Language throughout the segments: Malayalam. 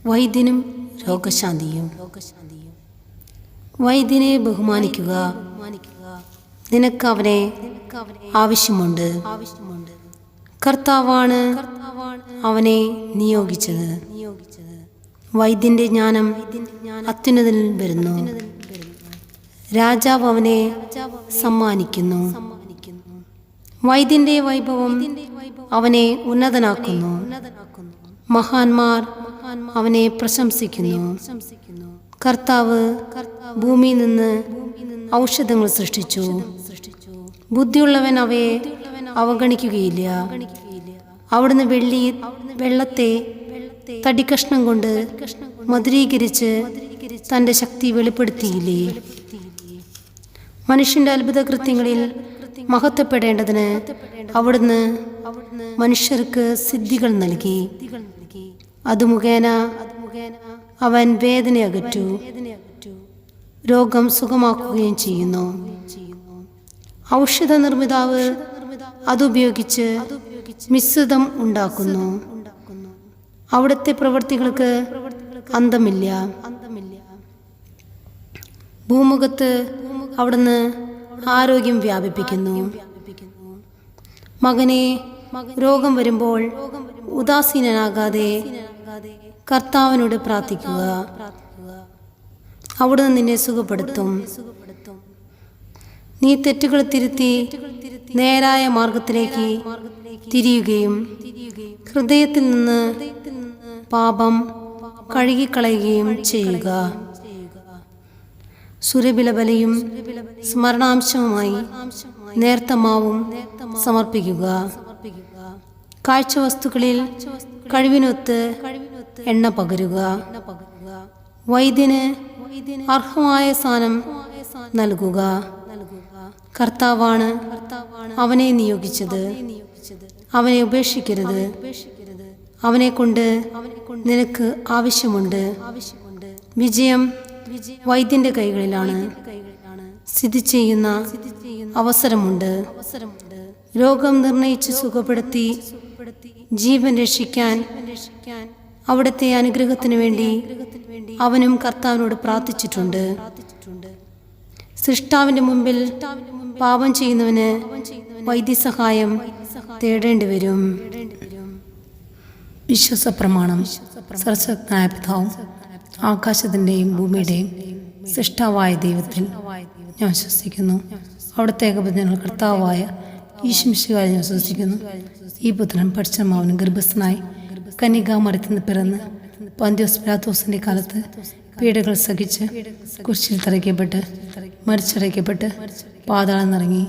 വൈദ്യനും രോഗശാന്തിയും. വൈദ്യനെ ബഹുമാനിക്കുക. നിനക്ക് അവനെ ആവശ്യമുണ്ട്. കർത്താവാണ് അവനെ നിയോഗിച്ചത്. വൈദ്യന്റെ ജ്ഞാനം അത്യുന്നതനിൽ വരുന്നു. രാജാവ് അവനെ സമ്മാനിക്കുന്നു. വൈദ്യന്റെ വൈഭവം അവനെ ഉന്നതനാക്കുന്നു. മഹാന്മാർ അവനെ പ്രശംസിക്കുന്നു. കർത്താവ് ഭൂമിയിൽ നിന്ന് ഔഷധങ്ങൾ സൃഷ്ടിച്ചു. ബുദ്ധിയുള്ളവൻ അവയെ അവഗണിക്കുകയില്ല. അവിടുന്ന് വെള്ളത്തെ തടിക്കഷ്ണം കൊണ്ട് മധുരീകരിച്ച് തൻ്റെ ശക്തി വെളിപ്പെടുത്തിയില്ലേ? മനുഷ്യന്റെ അത്ഭുത കൃത്യങ്ങളിൽ മഹത്വപ്പെടേണ്ടതിന് അവിടുന്ന് മനുഷ്യർക്ക് സിദ്ധികൾ നൽകി. അത് മുഖേന അവൻ വേദന അകറ്റു, രോഗം സുഖമാക്കുകയും ചെയ്യുന്നു. ഔഷധ നിർമ്മിതാവ് അതുപയോഗിച്ച് മിശ്രിതം ഉണ്ടാക്കുന്നു. അവിടുത്തെ പ്രവൃത്തികൾക്ക് അന്തമില്ല. ഭൂമുഖത്ത് അവിടുന്ന് ആരോഗ്യം വ്യാപിപ്പിക്കുന്നു. മകനെ, രോഗം വരുമ്പോൾ ഉദാസീനനാകാതെ കർത്താവിനോട് പ്രാർത്ഥിക്കുക. അവിടുന്ന് നിന്നെ സുഖപ്പെടുത്തും. നീ തെറ്റുകൾ തിരുത്തി നേരായ മാർഗത്തിലേക്ക് തിരിയുകയും ഹൃദയത്തിൽ നിന്ന് പാപം കഴുകിക്കളയുകയും ചെയ്യുക. സുരഭിലബലിയും സ്മരണാംശവുമായി നേർത്ത മാവും സമർപ്പിക്കുക. കാഴ്ചവസ്തുക്കളിൽ കഴിവിനൊത്ത് എണ്ണ പകരുക. വൈദ്യന് അർഹമായ സ്ഥാനം നൽകുക. കർത്താവാണ് അവനെ നിയോഗിച്ചത്. അവനെ ഉപേക്ഷിക്കരുത്. അവനെ കൊണ്ട് നിനക്ക് ആവശ്യമുണ്ട്. വിജയം വൈദ്യന്റെ കൈകളിലാണ്. സ്ഥിതി ചെയ്യുന്ന അവസരമുണ്ട്. രോഗം നിർണയിച്ച് സുഖപ്പെടുത്തി ജീവൻ രക്ഷിക്കാൻ അവിടുത്തെ അനുഗ്രഹത്തിനു വേണ്ടി അവനും കർത്താവിനോട് പ്രാർത്ഥിച്ചിട്ടുണ്ട്. സൃഷ്ടാവിന്റെ മുമ്പിൽ പാപം ചെയ്യുന്നവന് വൈദ്യസഹായം തേടേണ്ടി വരും. വിശ്വാസ പ്രമാണം. സർവശക്തനായ പിതാവും ആകാശത്തിൻ്റെയും ഭൂമിയുടെയും സൃഷ്ടാവായ ദൈവത്തിൽ ഞാൻ വിശ്വസിക്കുന്നു. അവിടുത്തെ ഏകപുത്രൻ കർത്താവായ ഈശോ മിശിഹായിൽ ഞാൻ വിശ്വസിക്കുന്നു. ഈ പുത്രൻ പരിശുദ്ധാത്മാവിന് ഗർഭസ്ഥനായി കന്യകാമറിയത്തിൽ നിന്ന് പിറന്ന് പന്തിയോസ് പിലാത്തോസിന്റെ കാലത്ത് പീഡകൾ സഹിച്ച് കുരിശിൽ തറയ്ക്കപ്പെട്ട് മരിച്ചടയ്ക്കപ്പെട്ട് പാതാളം നിറങ്ങി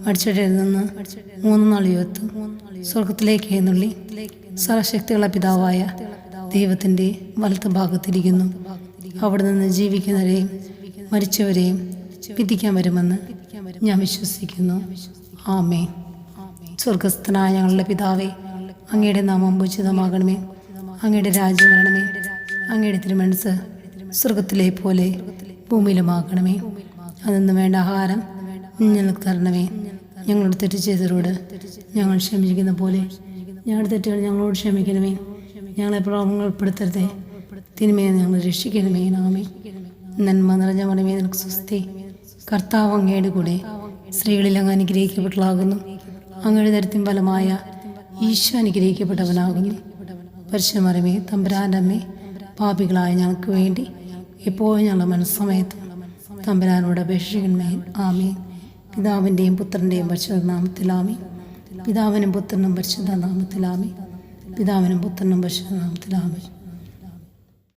മരിച്ചടയിൽ നിന്ന് 3 നാൾ ഉയർത്തു സ്വർഗത്തിലേക്ക് എഴുന്നള്ളി സർവശക്തിയുള്ള പിതാവായ ദൈവത്തിന്റെ വലത്ത് ഭാഗത്തിരിക്കുന്നു. അവിടെ നിന്ന് ജീവിക്കുന്നവരെയും മരിച്ചവരെയും വിധിക്കാൻ വരുമെന്ന് ഞാൻ വിശ്വസിക്കുന്നു. ആമേൻ. സ്വർഗസ്ഥനായ ഞങ്ങളുടെ പിതാവേ, അങ്ങയുടെ നാമം പൂജിതമാകണമേ. അങ്ങയുടെ രാജ്യം വരണമേ. അങ്ങയുടെ തിരുമനസ്സ് സ്വർഗത്തിലെ പോലെ ഭൂമിയിലുമാകണമേ. അതൊന്നും വേണ്ട ആഹാരം ഞങ്ങൾക്ക് തരണമേ. ഞങ്ങളുടെ തെറ്റ് ചെയ്തവരോട് ഞങ്ങൾ ക്ഷമിക്കുന്ന പോലെ ഞങ്ങളുടെ തെറ്റുകൾ ഞങ്ങളോട് ക്ഷമിക്കണമേ. ഞങ്ങളെ പ്രലോഭനങ്ങളിൽ ഉൾപ്പെടുത്തരുതേ, തിന്മയെ ഞങ്ങൾ രക്ഷിക്കണമേ. ആമേൻ. നന്മ നിറഞ്ഞ മറിയമേ, നിനക്ക് സ്വസ്തി. കർത്താവ് അങ്ങയുടെ കൂടെ സ്ത്രീകളിൽ അങ്ങ് അനുഗ്രഹിക്കപ്പെട്ടവളാകുന്നു. അങ്ങയുടെ ദരിദ്രം ഫലമായ ഈശോ അനുഗ്രഹിക്കപ്പെട്ടവനാകുന്നു. പരിശുദ്ധ മറിയമേ, തമ്പുരാൻ്റെ അമ്മേ, പാപികളായ ഞങ്ങൾക്ക് വേണ്ടി എപ്പോഴും ഞങ്ങളുടെ മനസ്സമയത്തും തമ്പുരാനോട് അപേക്ഷിക്കണമേ. ആമേൻ. പിതാവിൻ്റെയും പുത്രൻ്റെയും പരിശുദ്ധ നാമത്തിലാമേ. പിതാവിനും പുത്രനും പരിശുദ്ധ നാമത്തിലാമേ. പിതാവിനും പുത്രനും പരിശുദ്ധ നാമത്തിലാമേ.